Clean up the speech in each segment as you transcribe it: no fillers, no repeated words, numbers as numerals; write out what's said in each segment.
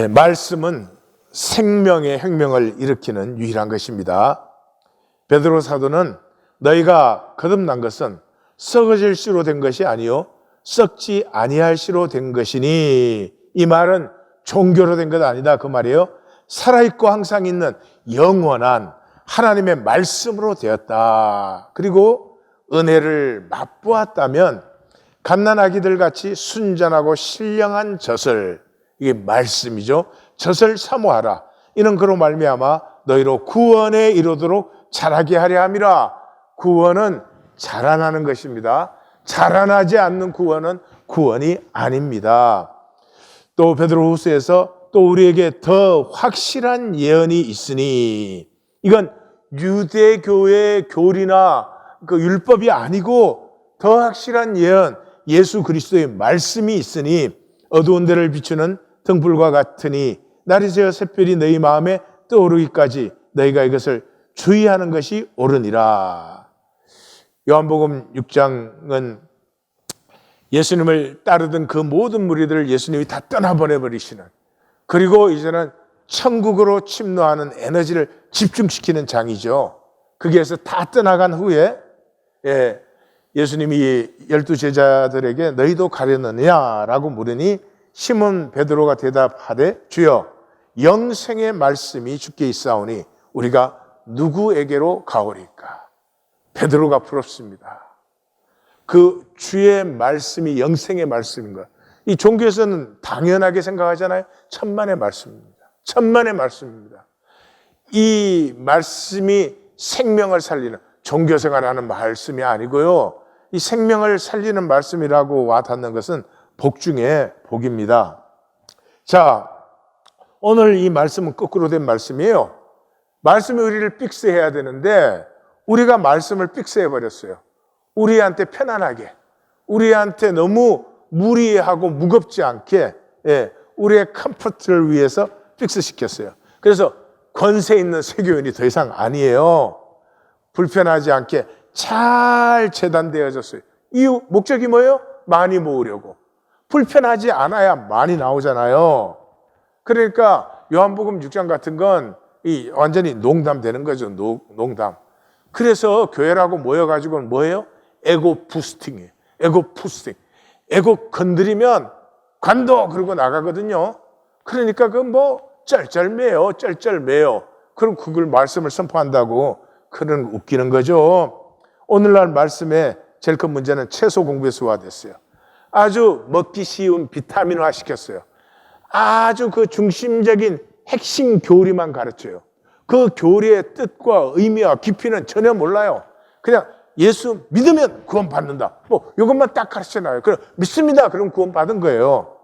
말씀은 생명의 혁명을 일으키는 유일한 것입니다. 베드로 사도는 너희가 거듭난 것은 썩어질 씨로 된 것이 아니요 썩지 아니할 씨로 된 것이니, 이 말은 종교로 된 것 아니다 그 말이에요. 살아있고 항상 있는 영원한 하나님의 말씀으로 되었다. 그리고 은혜를 맛보았다면 갓난아기들 같이 순전하고 신령한 젖을, 이게 말씀이죠, 젖을 사모하라. 이는 그로 말미암아 너희로 구원에 이르도록 자라게 하려 함이라. 구원은 자라나는 것입니다. 자라나지 않는 구원은 구원이 아닙니다. 또 베드로후서에서 또 우리에게 더 확실한 예언이 있으니, 이건 유대교의 교리나 그 율법이 아니고 더 확실한 예언, 예수 그리스도의 말씀이 있으니 어두운 데를 비추는 등불과 같으니 날이 새어 샛별이 너희 마음에 떠오르기까지 너희가 이것을 주의하는 것이 옳으니라. 요한복음 6장은 예수님을 따르던 그 모든 무리들을 예수님이 다 떠나보내버리시는, 그리고 이제는 천국으로 침노하는 에너지를 집중시키는 장이죠. 거기에서 다 떠나간 후에 예수님이 12 제자들에게 너희도 가려느냐라고 물으니 시몬 베드로가 대답하되 주여 영생의 말씀이 주께 있사오니 우리가 누구에게로 가오리까. 베드로가 부럽습니다. 그 주의 말씀이 영생의 말씀인 것. 이 종교에서는 당연하게 생각하잖아요. 천만의 말씀입니다. 천만의 말씀입니다. 이 말씀이 생명을 살리는, 종교생활하는 말씀이 아니고요, 이 생명을 살리는 말씀이라고 와닿는 것은 복 중에 복입니다. 자, 오늘 이 말씀은 거꾸로 된 말씀이에요. 말씀이 우리를 픽스해야 되는데 우리가 말씀을 픽스해버렸어요. 우리한테 편안하게, 우리한테 너무 무리하고 무겁지 않게, 우리의 컴포트를 위해서 픽스시켰어요. 그래서 권세 있는 세교인이 더 이상 아니에요. 불편하지 않게 잘 재단되어졌어요. 이유, 목적이 뭐예요? 많이 모으려고. 불편하지 않아야 많이 나오잖아요. 그러니까 요한복음 6장 같은 건 완전히 농담되는 거죠. 농담. 그래서 교회라고 모여가지고는 뭐예요? 에고 부스팅이에요. 에고 부스팅. 에고 건드리면 관도 그러고 나가거든요. 그러니까 쩔쩔매요. 그럼 그걸 말씀을 선포한다고 그런 웃기는 거죠. 오늘날 말씀의 제일 큰 문제는 채소 공부에서 됐어요. 아주 먹기 쉬운 비타민화 시켰어요. 아주 그 중심적인 핵심 교리만 가르쳐요. 그 교리의 뜻과 의미와 깊이는 전혀 몰라요. 그냥 예수 믿으면 구원 받는다. 이것만 딱 가르쳐놔요. 그럼 믿습니다. 그럼 구원 받은 거예요.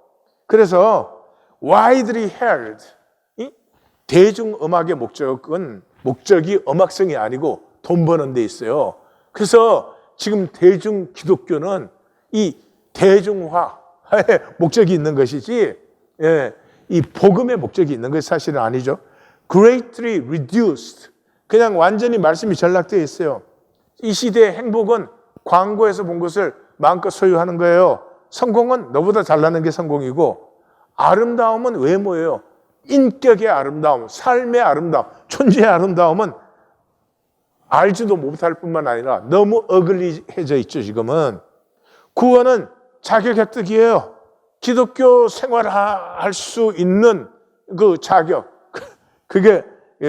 그래서 widely held, 대중음악의 목적이 음악성이 아니고 돈 버는 데 있어요. 그래서 지금 대중 기독교는 이 대중화의 목적이 있는 것이지, 이 복음의 목적이 있는 것이 사실은 아니죠. greatly reduced, 그냥 완전히 말씀이 전락되어 있어요. 이 시대의 행복은 광고에서 본 것을 마음껏 소유하는 거예요. 성공은 너보다 잘나는 게 성공이고, 아름다움은 외모예요. 인격의 아름다움, 삶의 아름다움, 존재의 아름다움은 알지도 못할 뿐만 아니라 너무 어글리해져 있죠. 지금은 구원은 자격 획득이에요. 기독교 생활할 수 있는 그 자격, 그게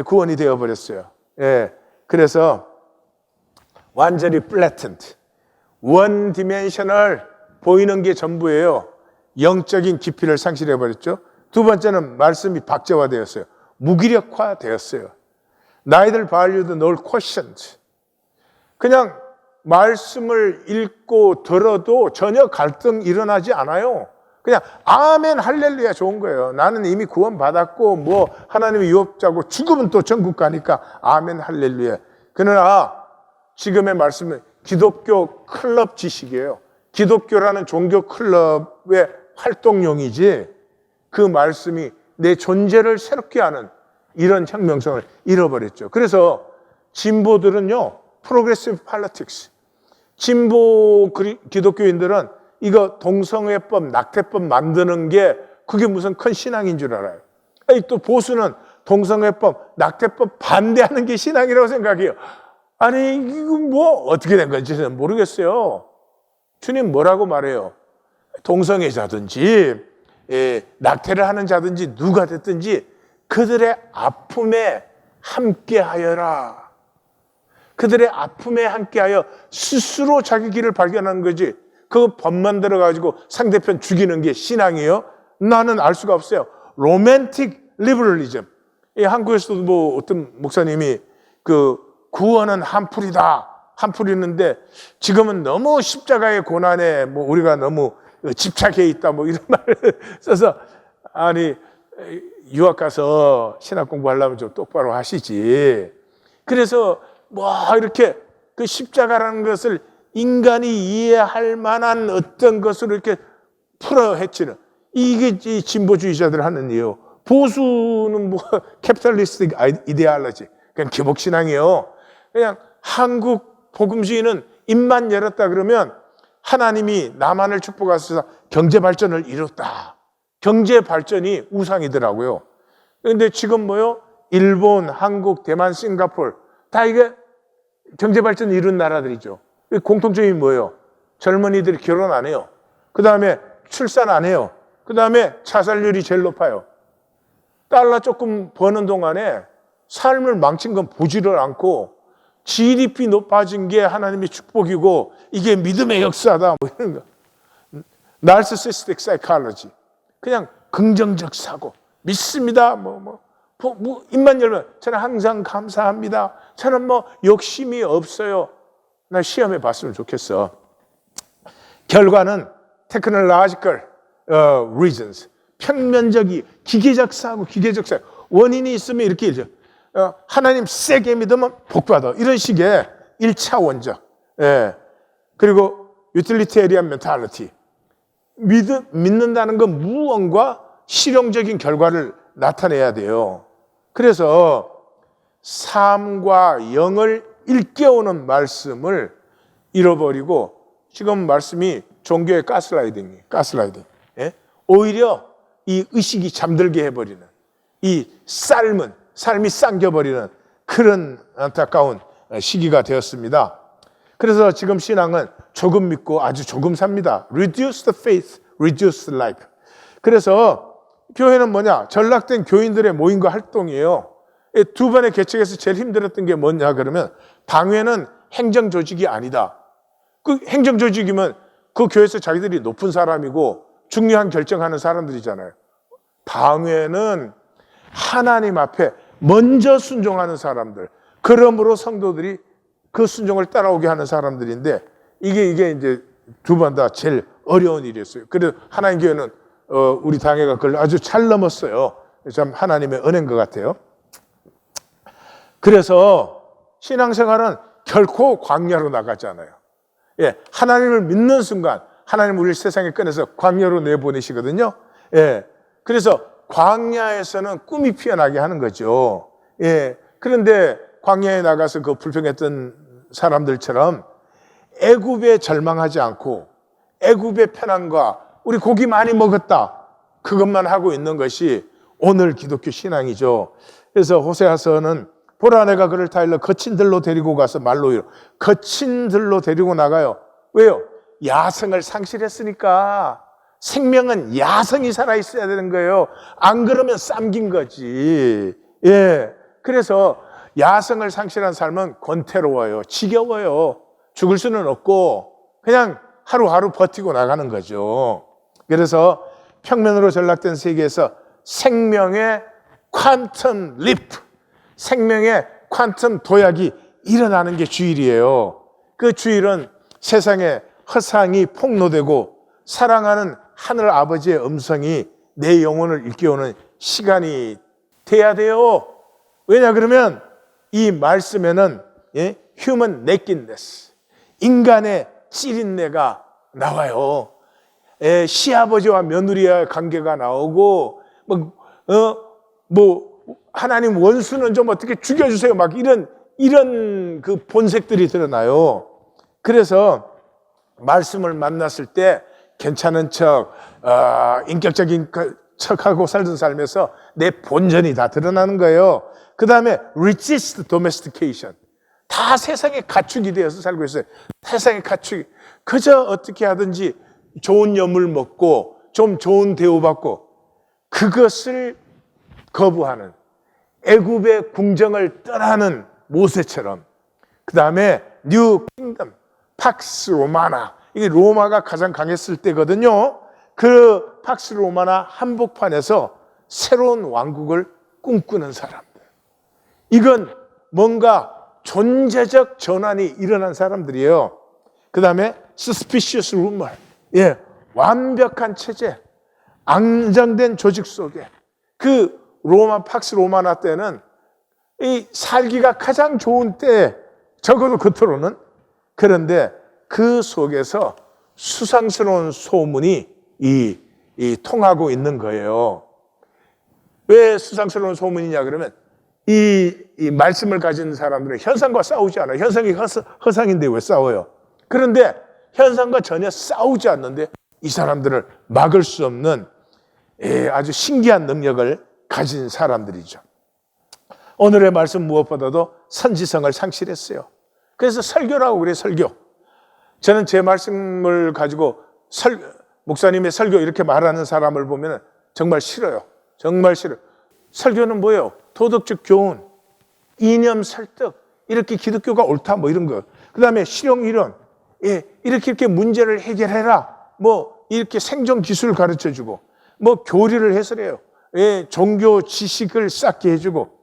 구원이 되어버렸어요. 그래서 완전히 flattened, 원 디멘셔널, 보이는 게 전부예요. 영적인 깊이를 상실해버렸죠. 두 번째는 말씀이 박제화되었어요. 무기력화되었어요. Neither valued nor questioned. 그냥 말씀을 읽고 들어도 전혀 갈등 일어나지 않아요. 그냥 아멘 할렐루야 좋은 거예요. 나는 이미 구원받았고 하나님의 유업자고 죽으면 또 전국 가니까 아멘 할렐루야. 그러나 지금의 말씀은 기독교 클럽 지식이에요. 기독교라는 종교 클럽의 활동용이지, 그 말씀이 내 존재를 새롭게 하는 이런 혁명성을 잃어버렸죠. 그래서 진보들은요, 프로그레시브 팔리틱스, 진보 기독교인들은 이거 동성애법, 낙태법 만드는 게 그게 무슨 큰 신앙인 줄 알아요. 아니, 또 보수는 동성애법, 낙태법 반대하는 게 신앙이라고 생각해요. 아니, 이거 뭐 어떻게 된 건지는 모르겠어요. 주님 뭐라고 말해요? 동성애자든지 낙태를 하는 자든지 누가 됐든지 그들의 아픔에 함께하여라. 그들의 아픔에 함께하여 스스로 자기 길을 발견하는 거지. 그 법만 들어가지고 상대편 죽이는 게 신앙이에요? 나는 알 수가 없어요. 로맨틱 리버럴리즘. 한국에서도 뭐 어떤 목사님이 그 구원은 한풀이다. 한풀이는데 지금은 너무 십자가의 고난에 뭐 우리가 너무 집착해 있다. 뭐 이런 말을 써서 아니 유학 가서 신학 공부하려면 좀 똑바로 하시지. 그래서 뭐 이렇게 그 십자가라는 것을 인간이 이해할 만한 어떤 것으로 이렇게 풀어 헤치는 이게 진보주의자들 하는 이유. 보수는 뭐 캐피탈리스틱 이데올로지, 그냥 기복신앙이에요. 그냥 한국 복음주의는 입만 열었다 그러면 하나님이 남한을 축복하셔서 경제 발전을 이뤘다. 경제 발전이 우상이더라고요. 그런데 지금 뭐요? 일본, 한국, 대만, 싱가포르 다 이게 경제 발전을 이룬 나라들이죠. 공통점이 뭐예요? 젊은이들이 결혼 안 해요. 그 다음에 출산 안 해요. 그 다음에 자살률이 제일 높아요. 달러 조금 버는 동안에 삶을 망친 건 보지를 않고 GDP 높아진 게 하나님의 축복이고 이게 믿음의 역사다. 뭐 이런 거. Narcissistic psychology. 그냥 긍정적 사고. 믿습니다. 입만 열면 저는 항상 감사합니다. 저는 뭐 욕심이 없어요. 나 시험해 봤으면 좋겠어. 결과는 technological reasons. 평면적이 기계적 사고, 기계적 사고. 원인이 있으면 이렇게 일죠. 하나님 세게 믿으면 복받아. 이런 식의 1차원적. 예. 그리고 utilitarian mentality. 믿는다는 건 무언가 실용적인 결과를 나타내야 돼요. 그래서 삶과 영을 일깨우는 말씀을 잃어버리고 지금 말씀이 종교의 가스라이딩이에요. 가스라이딩. 예? 오히려 이 의식이 잠들게 해버리는 이 삶이 쌍겨버리는 그런 안타까운 시기가 되었습니다. 그래서 지금 신앙은 조금 믿고 아주 조금 삽니다. Reduce the faith, reduce the life. 그래서 교회는 뭐냐? 전락된 교인들의 모임과 활동이에요. 두 번의 개척에서 제일 힘들었던 게 뭐냐 그러면 당회는 행정조직이 아니다. 그 행정조직이면 그 교회에서 자기들이 높은 사람이고 중요한 결정하는 사람들이잖아요. 당회는 하나님 앞에 먼저 순종하는 사람들. 그러므로 성도들이 그 순종을 따라오게 하는 사람들인데 이게 이제 두 번 다 제일 어려운 일이었어요. 그래서 하나님 교회는 우리 당회가 그걸 아주 잘 넘었어요. 참 하나님의 은혜인 것 같아요. 그래서 신앙생활은 결코 광야로 나가잖아요. 예, 하나님을 믿는 순간 하나님 우리를 세상에 꺼내서 광야로 내보내시거든요. 예, 그래서 광야에서는 꿈이 피어나게 하는 거죠. 예, 그런데 광야에 나가서 그 불평했던 사람들처럼 애굽에 절망하지 않고 애굽의 편안과 우리 고기 많이 먹었다 그것만 하고 있는 것이 오늘 기독교 신앙이죠. 그래서 호세아서는 보라 내가 그를 타일러 거친 들로 데리고 가서 말로 이루 거친 들로 데리고 나가요. 왜요? 야성을 상실했으니까. 생명은 야성이 살아있어야 되는 거예요. 안 그러면 쌈긴 거지. 예. 그래서 야성을 상실한 삶은 권태로워요. 지겨워요. 죽을 수는 없고 그냥 하루하루 버티고 나가는 거죠. 그래서 평면으로 전락된 세계에서 생명의 퀀텀 리프, 생명의 퀀텀 도약이 일어나는 게 주일이에요. 그 주일은 세상에 허상이 폭로되고 사랑하는 하늘 아버지의 음성이 내 영혼을 일깨우는 시간이 돼야 돼요. 왜냐 그러면 이 말씀에는 human nakedness, 인간의 찌린내가 나와요. 시아버지와 며느리의 관계가 나오고 하나님 원수는 좀 어떻게 죽여주세요. 막 이런 그 본색들이 드러나요. 그래서 말씀을 만났을 때 괜찮은 척, 인격적인 척하고 살던 삶에서 내 본전이 다 드러나는 거예요. 그 다음에 richest domestication. 다 세상의 가축이 되어서 살고 있어요. 세상의 가축이. 그저 어떻게 하든지 좋은 염을 먹고 좀 좋은 대우받고 그것을 거부하는 애굽의 궁정을 떠나는 모세처럼. 그 다음에 뉴 킹덤, 팍스 로마나. 이게 로마가 가장 강했을 때거든요. 그 팍스 로마나 한복판에서 새로운 왕국을 꿈꾸는 사람들. 이건 뭔가 존재적 전환이 일어난 사람들이에요. 그 다음에 suspicious rumor. 예, 완벽한 체제, 안정된 조직 속에 그 로마 팍스 로마나 때는 이 살기가 가장 좋은 때, 적어도 겉으로는. 그런데 그 속에서 수상스러운 소문이 통하고 있는 거예요. 왜 수상스러운 소문이냐 그러면 이 말씀을 가진 사람들은 현상과 싸우지 않아요. 현상이 허상인데 왜 싸워요? 그런데 현상과 전혀 싸우지 않는데 이 사람들을 막을 수 없는 아주 신기한 능력을 가진 사람들이죠. 오늘의 말씀 무엇보다도 선지성을 상실했어요. 그래서 설교라고 그래요, 설교. 저는 제 말씀을 가지고 목사님의 설교 이렇게 말하는 사람을 보면 정말 싫어요. 정말 싫어요. 설교는 뭐예요? 도덕적 교훈, 이념 설득, 이렇게 기독교가 옳다 뭐 이런 거. 그 다음에 실용이론, 이렇게 문제를 해결해라. 뭐 이렇게 생존 기술을 가르쳐주고, 뭐 교리를 해설해요. 종교 지식을 쌓게 해주고.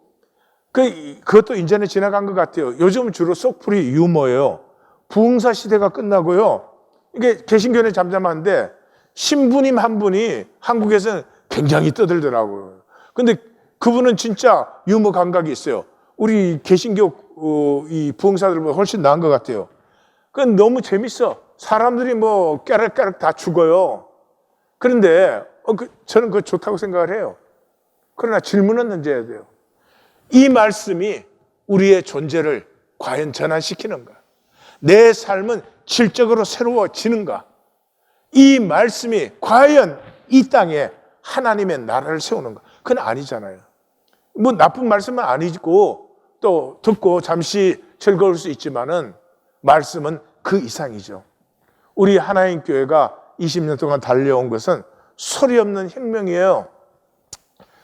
그것도 이제는 지나간 것 같아요. 요즘은 주로 속풀이 유머예요. 부흥사 시대가 끝나고요. 이게 개신교는 잠잠한데 신부님 한 분이 한국에서는 굉장히 떠들더라고요. 근데 그분은 진짜 유머 감각이 있어요. 우리 개신교 이 부흥사들보다 훨씬 나은 것 같아요. 그건 너무 재밌어. 사람들이 뭐 깨락깨락 다 죽어요. 그런데 저는 그거 좋다고 생각을 해요. 그러나 질문은 던져야 돼요. 이 말씀이 우리의 존재를 과연 전환시키는가? 내 삶은 질적으로 새로워지는가? 이 말씀이 과연 이 땅에 하나님의 나라를 세우는가? 그건 아니잖아요. 뭐 나쁜 말씀은 아니고 또 듣고 잠시 즐거울 수 있지만은 말씀은 그 이상이죠. 우리 하나님 교회가 20년 동안 달려온 것은 소리 없는 혁명이에요.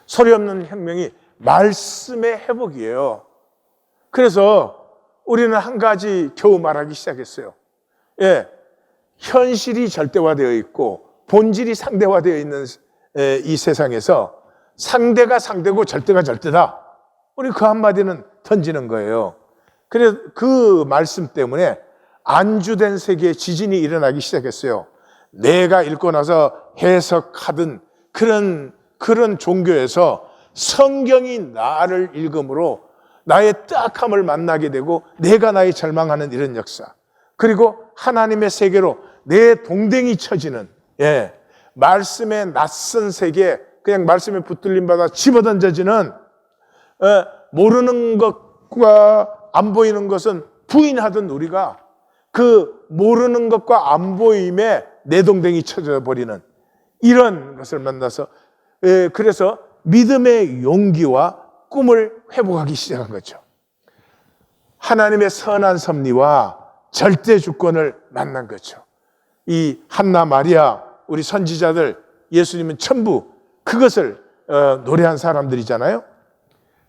소리 없는 혁명이 말씀의 회복이에요. 그래서 우리는 한 가지 겨우 말하기 시작했어요. 현실이 절대화되어 있고 본질이 상대화되어 있는 이 세상에서 상대가 상대고 절대가 절대다. 우리 그 한마디는 던지는 거예요. 그래서 그 말씀 때문에 안주된 세계에 지진이 일어나기 시작했어요. 내가 읽고 나서 해석하던 그런 종교에서 성경이 나를 읽음으로 나의 딱함을 만나게 되고 내가 나의 절망하는 이런 역사. 그리고 하나님의 세계로 내 동댕이 쳐지는 말씀의 낯선 세계, 그냥 말씀에 붙들림 받아 집어던져지는 모르는 것과 안 보이는 것은 부인하던 우리가 그 모르는 것과 안 보임에 내 동댕이 쳐져 버리는 이런 것을 만나서 그래서 믿음의 용기와 꿈을 회복하기 시작한 거죠. 하나님의 선한 섭리와 절대 주권을 만난 거죠. 이 한나 마리아 우리 선지자들 예수님은 천부 그것을 노래한 사람들이잖아요.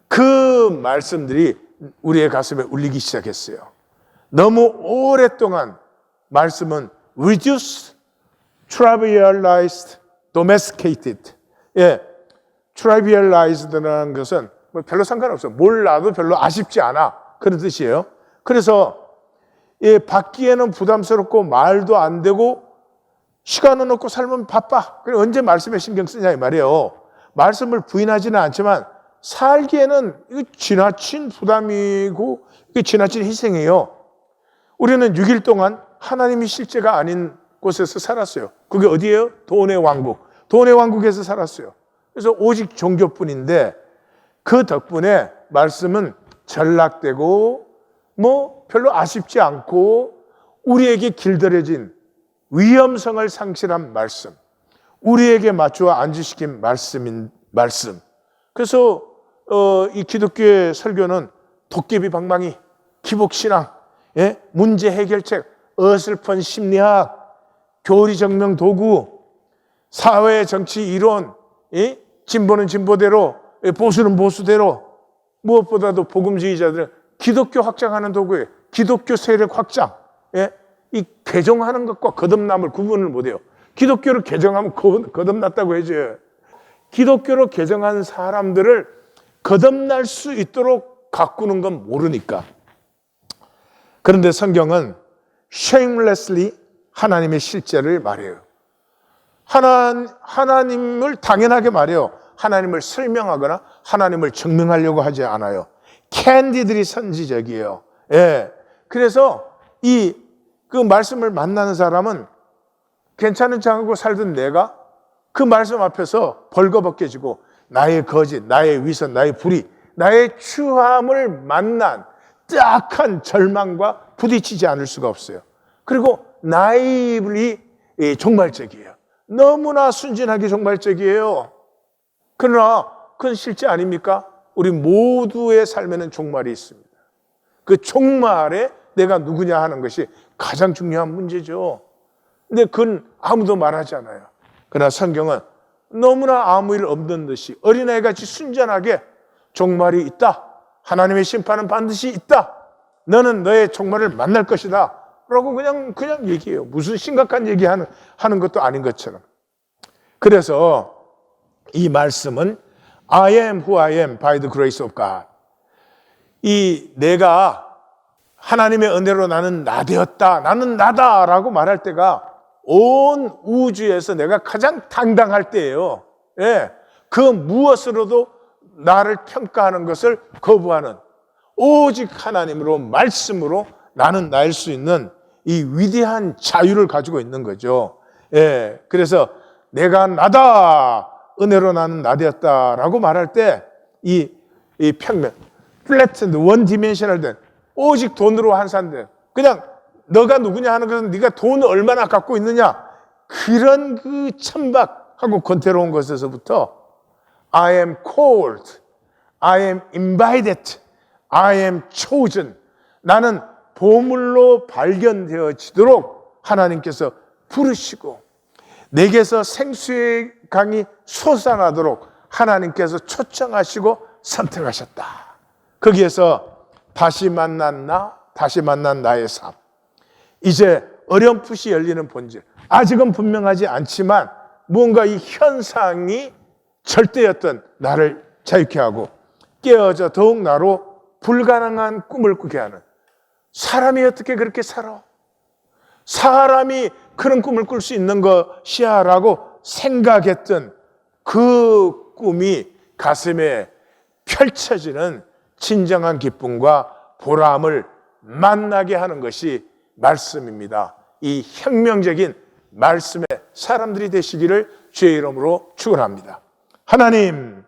그 말씀들이 우리의 가슴에 울리기 시작했어요. 너무 오랫동안 말씀은 reduced, trivialized, domesticated. trivialized라는 것은 뭐 별로 상관없어요. 몰라도 별로 아쉽지 않아. 그런 뜻이에요. 그래서 받기에는 부담스럽고 말도 안 되고 시간은 없고 삶은 바빠. 그래 언제 말씀에 신경 쓰냐 이 말이에요. 말씀을 부인하지는 않지만 살기에는 이거 지나친 부담이고 이게 지나친 희생이에요. 우리는 6일 동안 하나님이 실제가 아닌 곳에서 살았어요. 그게 어디예요? 돈의 왕국. 돈의 왕국에서 살았어요. 그래서 오직 종교뿐인데 그 덕분에 말씀은 전락되고 뭐 별로 아쉽지 않고 우리에게 길들여진 위험성을 상실한 말씀. 우리에게 맞추어 안주시킨 말씀. 그래서 이 기독교의 설교는 도깨비 방망이, 기복신앙, 문제 해결책, 어설픈 심리학, 교리 증명 도구, 사회 정치 이론, 진보는 진보대로, 보수는 보수대로, 무엇보다도 복음주의자들은 기독교 확장하는 도구예요. 기독교 세력 확장. 이 개종하는 것과 거듭남을 구분을 못해요. 기독교를 개종하면 거듭났다고 해줘요. 기독교로 개종한 사람들을 거듭날 수 있도록 가꾸는 건 모르니까. 그런데 성경은 shamelessly 하나님의 실제를 말해요. 하나님을 당연하게 말해요. 하나님을 설명하거나 하나님을 증명하려고 하지 않아요. 캔디들이 선지적이에요. 그래서 그 말씀을 만나는 사람은 괜찮은 척하고 살던 내가 그 말씀 앞에서 벌거벗겨지고 나의 거짓, 나의 위선, 나의 불의, 나의 추함을 만난 딱한 절망과 부딪히지 않을 수가 없어요. 그리고 나이블이 종말적이에요. 너무나 순진하게 종말적이에요. 그러나 그건 실제 아닙니까? 우리 모두의 삶에는 종말이 있습니다. 그 종말에 내가 누구냐 하는 것이 가장 중요한 문제죠. 근데 그건 아무도 말하지 않아요. 그러나 성경은 너무나 아무 일 없는 듯이 어린아이같이 순전하게 종말이 있다. 하나님의 심판은 반드시 있다. 너는 너의 종말을 만날 것이다. 라고 그냥 얘기해요. 무슨 심각한 얘기하는 것도 아닌 것처럼. 그래서 이 말씀은 I am who I am by the grace of God. 내가 하나님의 은혜로 나는 나 되었다. 나는 나다라고 말할 때가 온 우주에서 내가 가장 당당할 때예요. 그 무엇으로도 나를 평가하는 것을 거부하는 오직 하나님으로 말씀으로 나는 나일 수 있는 이 위대한 자유를 가지고 있는 거죠. 그래서 내가 나다. 은혜로 나는 나 되었다라고 말할 때 이 평면, flattened, one dimensional 된 오직 돈으로 환산된 그냥 너가 누구냐 하는 것은 네가 돈을 얼마나 갖고 있느냐 그런 그 천박하고 권태로운 것에서부터 I am called, I am invited, I am chosen. 나는 보물로 발견되어지도록 하나님께서 부르시고 내게서 생수의 강이 솟아나도록 하나님께서 초청하시고 선택하셨다. 거기에서 다시 만난 나의 삶. 이제 어렴풋이 열리는 본질. 아직은 분명하지 않지만 무언가 이 현상이 절대였던 나를 자유케 하고 깨어져 더욱 나로 불가능한 꿈을 꾸게 하는 사람이 어떻게 그렇게 살아? 사람이 그런 꿈을 꿀 수 있는 것이야 라고 생각했던 그 꿈이 가슴에 펼쳐지는 진정한 기쁨과 보람을 만나게 하는 것이 말씀입니다. 이 혁명적인 말씀의 사람들이 되시기를 주의 이름으로 축원합니다. 하나님,